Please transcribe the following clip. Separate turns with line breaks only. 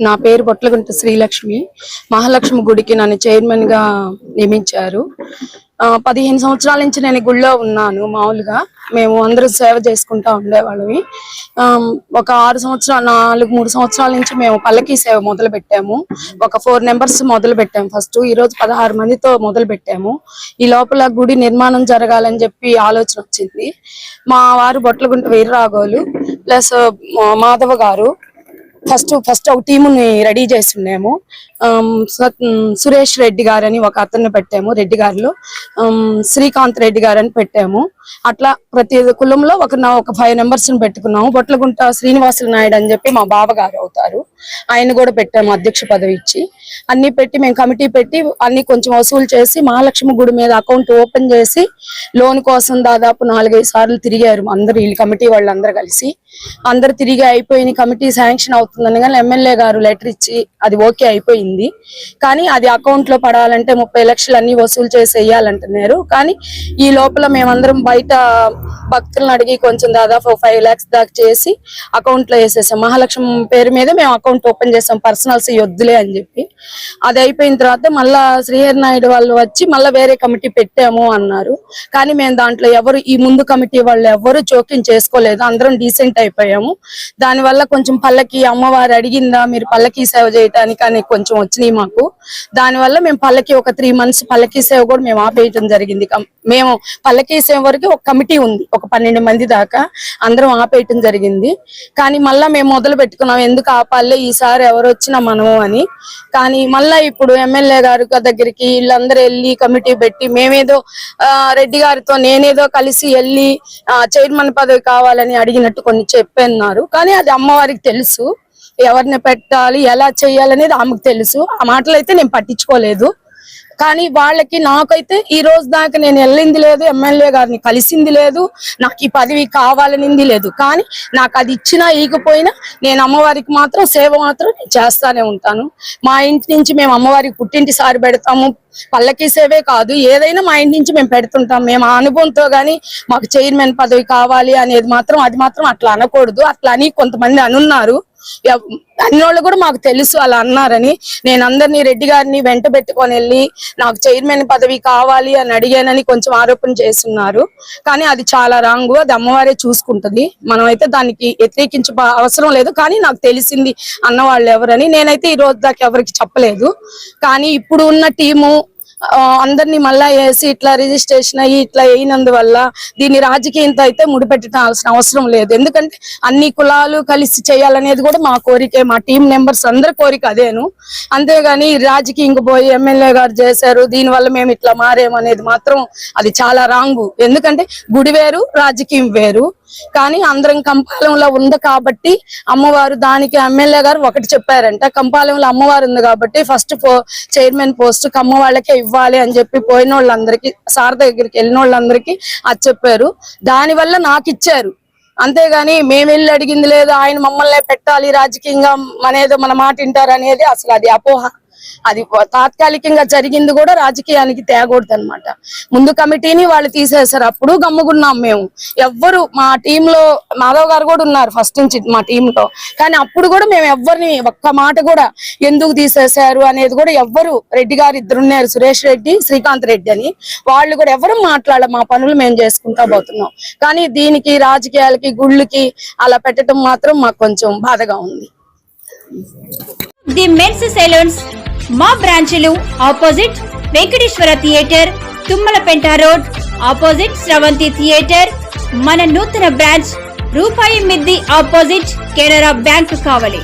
నా పేరు బొట్లగుంట శ్రీలక్ష్మి. మహాలక్ష్మి గుడికి నన్ను చైర్మన్ గా నియమించారు. 15 సంవత్సరాల నుంచి నేను గుడిలో ఉన్నాను. మామూలుగా మేము అందరూ సేవ చేసుకుంటా ఉండేవాళ్ళమి. ఒక 3 సంవత్సరాల నుంచి మేము పల్లకీ సేవ మొదలు పెట్టాము. ఒక 4 మెంబర్స్ మొదలు పెట్టాము. ఫస్ట్ ఈ రోజు 16 మందితో మొదలు పెట్టాము. ఈ లోపల గుడి నిర్మాణం జరగాలని చెప్పి ఆలోచన వచ్చింది. మా వారు బొట్లగుంట వీరరాఘవులు ప్లస్ మాధవ గారు ఫస్ట్ ఒక టీముని రెడీ చేస్తున్నాము. సురేష్ రెడ్డి గారని ఒక అతన్ని పెట్టాము. రెడ్డి గారిలో శ్రీకాంత్ రెడ్డి గారని పెట్టాము. అట్లా ప్రతి కులంలో ఒక 5 మెంబర్స్ పెట్టుకున్నాము. బొట్లగుంట శ్రీనివాసులు నాయుడు అని చెప్పి మా బావగారు అవుతారు. ఆయన కూడా పెట్టాము అధ్యక్ష పదవి ఇచ్చి. అన్ని పెట్టి మేము కమిటీ పెట్టి అన్ని కొంచెం వసూలు చేసి మహాలక్ష్మి గుడి మీద అకౌంట్ ఓపెన్ చేసి లోన్ కోసం దాదాపు 4-5 సార్లు తిరిగారు అందరు. వీళ్ళు కమిటీ వాళ్ళందరూ కలిసి అందరు తిరిగి అయిపోయింది. కమిటీ శాంక్షన్ అవుతుందని కానీ ఎమ్మెల్యే గారు లెటర్ ఇచ్చి అది ఓకే అయిపోయింది. కానీ అది అకౌంట్ లో పడాలంటే 30 లక్షలు అన్ని వసూలు చేసి వేయాలంటున్నారు. కానీ ఈ లోపల మేమందరం బయట భక్తులను అడిగి కొంచెం దాదాపు 5 lakhs దాకా చేసి అకౌంట్ లో వేసేసాం. మహాలక్ష్మి పేరు మీద మేము అకౌంట్ ఓపెన్ చేసాం. పర్సనల్స్ వద్దులే అని చెప్పి. అది అయిపోయిన తర్వాత మళ్ళా శ్రీహరి నాయుడు వాళ్ళు వచ్చి మళ్ళీ వేరే కమిటీ పెట్టాము అన్నారు. కానీ మేము దాంట్లో ఈ ముందు కమిటీ వాళ్ళు ఎవరు జోక్యం చేసుకోలేదు. అందరం డీసెంట్ అయిపోయాము. దానివల్ల కొంచెం పల్లకి అమ్మవారు అడిగిందా మీరు పల్లకీ సేవ చేయటానికి అని కొంచెం వచ్చినాయి మాకు. దానివల్ల మేము పల్లకి ఒక 3 months పల్లకీ సేవ కూడా మేము ఆపేయటం జరిగింది. మేము పల్లకీ సేవ వరకు ఒక కమిటీ ఉంది, ఒక 12 మంది దాకా అందరం ఆపేయటం జరిగింది. కానీ మళ్ళా మేము మొదలు పెట్టుకున్నాం ఎందుకు ఆపాలే ఈసారి ఎవరు వచ్చినా మనము అని. కానీ మళ్ళా ఇప్పుడు ఎమ్మెల్యే గారు దగ్గరికి వీళ్ళందరూ వెళ్ళి కమిటీ పెట్టి మేమేదో రెడ్డి గారితో నేనేదో కలిసి వెళ్ళి చైర్మన్ పదవి కావాలని అడిగినట్టు కొన్ని చెప్పన్నారు. కానీ అది అమ్మవారికి తెలుసు ఎవరిని పెట్టాలి ఎలా చేయాలనేది ఆమెకు తెలుసు. ఆ మాటలు అయితే నేను పట్టించుకోలేదు. కానీ వాళ్ళకి నాకైతే ఈ రోజు దాకా నేను వెళ్ళింది లేదు, ఎమ్మెల్యే గారిని కలిసింది లేదు, నాకు ఈ పదవి కావాలనింది లేదు. కానీ నాకు అది ఇచ్చినా ఈకపోయినా నేను అమ్మవారికి మాత్రం సేవ మాత్రం నేను చేస్తానే ఉంటాను. మా ఇంటి నుంచి మేము అమ్మవారికి పుట్టింటి సారి పెడతాము. పల్లకీ సేవే కాదు ఏదైనా మా ఇంటి నుంచి మేము పెడుతుంటాం. మేము ఆ అనుభవంతో గానీ మాకు చైర్మన్ పదవి కావాలి అనేది అది మాత్రం అట్లా అనకూడదు. అట్లా అని కొంతమంది అనున్నారు. అన్నోళ్ళు కూడా మాకు తెలుసు అలా అన్నారని. నేను అందరినీ రెడ్డి గారిని వెంట పెట్టుకొని వెళ్ళి నాకు చైర్మన్ పదవి కావాలి అని అడిగానని కొంచెం ఆరోపణ చేస్తున్నారు. కానీ అది చాలా రాంగు. అది అమ్మవారే చూసుకుంటుంది. మనం అయితే దానికి వ్యతిరేకించ అవసరం లేదు. కానీ నాకు తెలిసింది అన్నవాళ్ళు ఎవరని నేనైతే ఈ రోజు దాకా ఎవరికి చెప్పలేదు. కానీ ఇప్పుడు ఉన్న టీము అందరినీ మళ్ళా వేసి ఇట్లా రిజిస్ట్రేషన్ అయ్యి ఇట్లా అయినందువల్ల దీన్ని రాజకీయంతో అయితే ముడిపెట్టాల్సిన అవసరం లేదు. ఎందుకంటే అన్ని కులాలు కలిసి చేయాలనేది కూడా మా కోరికే, మా టీం మెంబర్స్ అందరి కోరిక అదేను. అంతేగాని రాజకీయంగా పోయి ఎమ్మెల్యే గారు చేశారు దీనివల్ల మేము ఇట్లా మారేమనేది మాత్రం అది చాలా రాంగు. ఎందుకంటే గుడి వేరు రాజకీయం వేరు. కానీ అందరం కంపాలెంలో ఉంది కాబట్టి అమ్మవారు దానికి ఎమ్మెల్యే గారు ఒకటి చెప్పారంట, కంపాలెంలో అమ్మవారు ఉంది కాబట్టి ఫస్ట్ చైర్మన్ పోస్ట్ కమ్మ వాళ్ళకే ఇవ్వాలి అని చెప్పి పోయిన వాళ్ళందరికీ సార్ దగ్గరికి వెళ్ళిన వాళ్ళందరికీ అది చెప్పారు. దానివల్ల నాకు ఇచ్చారు. అంతేగాని మేము వెళ్ళి అడిగింది లేదు, ఆయన మమ్మల్ని పెట్టాలి రాజకీయంగా అనేదో మన మాట వింటారు అనేది అసలు అది అపోహ. అది తాత్కాలికంగా జరిగింది కూడా రాజకీయానికి తేగూడదు అనమాట. ముందు కమిటీని వాళ్ళు తీసేశారు. అప్పుడు గమ్ముకున్నాం మేము. ఎవ్వరు మా టీంలో మాధవ్ గారు కూడా ఉన్నారు ఫస్ట్ నుంచి మా టీంలో. కానీ అప్పుడు కూడా మేము ఎవ్వరిని ఒక్క మాట కూడా ఎందుకు తీసేశారు అనేది కూడా ఎవ్వరు, రెడ్డి గారు 2 ఉన్నారు, సురేష్ రెడ్డి శ్రీకాంత్ రెడ్డి అని, వాళ్ళు కూడా ఎవరు మాట్లాడాలి. మా పనులు మేము చేసుకుంటా పోతున్నాం. కానీ దీనికి రాజకీయాలకి గుళ్ళకి అలా పెట్టడం మాత్రం మాకు కొంచెం బాధగా ఉంది.
ది మెన్స్ సెలూన్స్ మా బ్రాంచ్లు opposite Venkateswara theatre, Tummalapenta road, opposite Sravanthi theatre. మన నూతన బ్రాంచ్ రూపాయి మిద్ది ఆపోజిట్ కెనరా బ్యాంక్ కావలి.